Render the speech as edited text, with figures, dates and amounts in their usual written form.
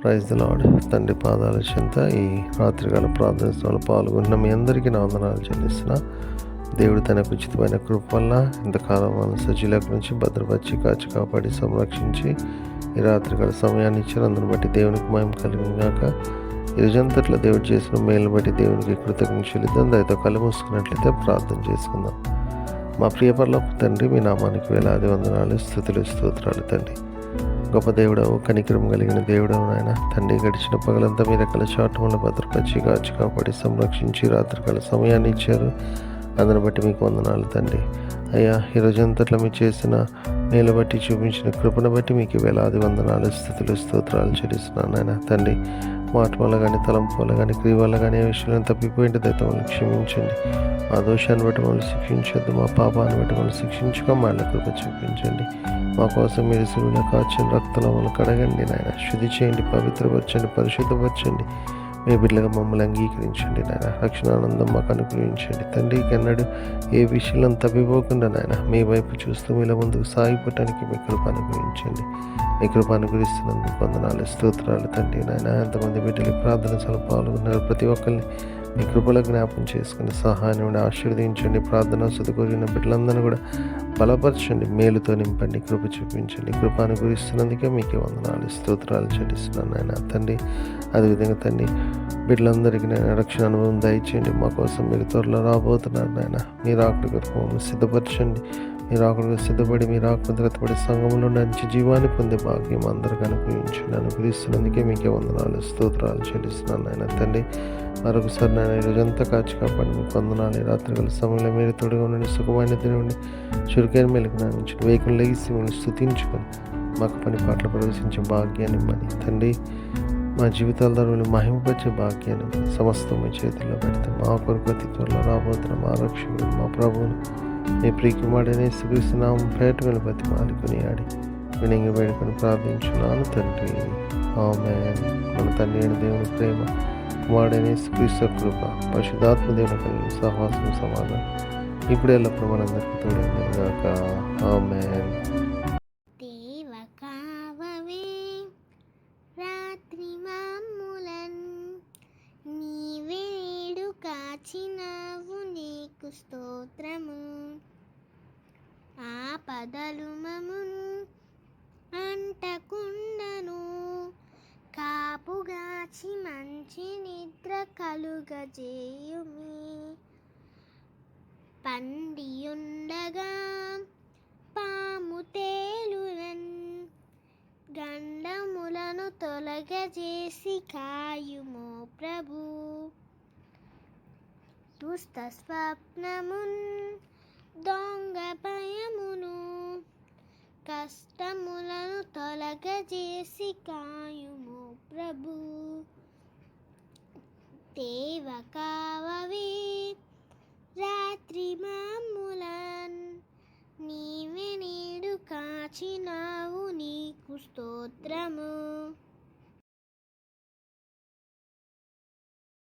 Praise the lord. తండ్రి పాదాల చెంత ఈ రాత్రికాల ప్రార్థనలో పాల్గొన్న మీ అందరికీ నా వందనాలు చెల్లిస్తున్నా. దేవుడు తన ఉచితమైన కృప వల్ల ఇంతకాలం మన సజీలకు నుంచి భద్రపరిచి కాచి కాపాడి సంరక్షించి ఈ రాత్రికాల సమయాన్ని ఇచ్చారు. అందుని బట్టి దేవునికి మహిమ కలిగినాక ఈ రోజంతట్లో దేవుడు చేసిన మేలు బట్టి దేవునికి కృతజ్ఞతలు చెల్లిద్దాం. దయతో కళ్ళు మూసుకున్నట్లయితే ప్రార్థన చేసుకుందాం. మా ప్రియ పరలోకపు తండ్రి, మీ నామానికి వేలాది వందనాలు, స్తుతులు, స్తోత్రాలు తండ్రి. గొప్ప దేవుడవు, కనికరం కలిగిన దేవుడవు నాయన తండ్రి. గడిచిన పగలంతా మీ రెక్కల చాటుమల భద్రపరిచి కాచి కాపాడి సంరక్షించి రాత్రికాల సమయాన్ని ఇచ్చారు. అందుని బట్టి మీకు వందనాలు తండ్రి. అయ్యా, ఈ రోజంతట్లో మీరు చేసిన మేలు బట్టి చూపించిన కృపను బట్టి మీకు వేలాది వందనాలు, స్తుతులు, స్తోత్రాలు చెల్లిస్తున్నాను నాయన తండ్రి. మాట వల్ల కానీ, తలంపు వల్ల కానీ, క్రియ వల్ల కానీ ఏ విషయంలో తప్పిపోయింటే దయతో మమ్మల్ని క్షమించండి. మా దోషాన్ని బట్టి మమ్మల్ని శిక్షించొద్దు, మా పాపాన్ని బట్టి మమ్మల్ని శిక్షించుకో మళ్ళీ కృప చూపించండి. మా కోసం మీరు సులువున కాచిన రక్తంలో మమ్మల్ని కడగండి నాయన. శుద్ధి చేయండి, పవిత్రపరచండి, పరిశుద్ధపరచండి. మీ బిడ్డలుగా మమ్మల్ని అంగీకరించండి నాయన. రక్షణానందం మాకు అనుగ్రహించండి తండ్రికి. ఎన్నడూ ఏ విషయంలో తప్పిపోకుండా నాయన మీ వైపు చూస్తూ మీలో ముందుకు సాగిపోవటానికి మీ కృప అనుగ్రహించండి. మీ కృప అనుగ్రహిస్తున్నందుకు వందనాలు, స్తోత్రాలు తండ్రి నాయన. ఎంతమంది బిడ్డలు ప్రార్థన సభలో పాల్గొన్నారు, ప్రతి ఒక్కరిని మీ కృపలో జ్ఞాపం చేసుకుని సహాయం ఆశీర్వదించండి. ప్రార్థన కోరిన బిడ్డలందరినీ కూడా బలపరచండి, మేలుతో నింపండి, కృప చూపించండి. కృప అనుగ్రహిస్తున్నందుకే మీకే వందనాలు, స్తోత్రాలు చెల్లిస్తున్నాను నాయన తండ్రి. అదేవిధంగా తండ్రి, బిడ్డలందరికీ నేను రక్షణ అనుభవం దయచేయండి. మా కోసం మీరు త్వరలో రాబోతున్నారు నాయన. మీరు ఆకలి కొరకు మమ్మల్ని సిద్ధపరచండి. మీరు ఆకలిగా సిద్ధపడి మీరు ఆకలి సంఘంలో మంచి జీవాన్ని పొందే భాగ్యం అందరికీ అనుగ్రహిస్తున్నందుకే మీకే వందనాలు, స్తోత్రాలు చెల్లిస్తున్నాను నాయన తండ్రి. మరొకసారి నేను ఈరోజంతా కాచి కాపాడి మీకు వందనాలు. రాత్రికాల సమయంలో మీరు తోడుగా ఉండండి, సుఖమైన తినండి, చురుకైన మెలకు నుంచి వేకులు లెగిసి మిమ్మల్ని స్తుతించుకొని మాకు పని పాటలు ప్రవేశించే భాగ్యాన్ని మరి తండ్రి. మా జీవితాల ద్వారా మహిమపరిచే భాగ్యాన్ని సమస్తం మీ చేతుల్లో పెడితే మా కొరకు అతి త్వరలో రాబోతున్న మా రక్షకుడు మా ప్రభువును మీ ప్రియకుమారుడైన యేసుక్రీస్తు నామం పేట వెలుపతి మాలికొని ఆడి వినంగా వేడుకొని ప్రార్థించున్నాను తండ్రి. ఆమేన్. మన తండ్రి అయిన దేవుని ప్రేమ, కుమారుడైన యేసుక్రీస్తు కృప, పరిశుద్ధాత్మ దేవుని కలిగిన సహవాసం సమాధానం ఇప్పుడు ఎల్లప్పుడు మనందరికీ తోడైన గాక. ఆమేన్. స్తోత్రము. ఆపదలు మమ్మును అంటకుండను, కాపుగాచి మంచి నిద్ర కలుగజేయుమి. పండియుండగా పాము తేలునన్, గండములను తొలగజేసి కాయుమో ప్రభు. దుష్ట స్వప్నమున్ దొంగ భయమును, కష్టములను తొలగజేసి కాయుము ప్రభు. దేవ కావవే రాత్రి మమ్ములన్, నీవే నేడు కాచినావు, నీకు స్తోత్రము.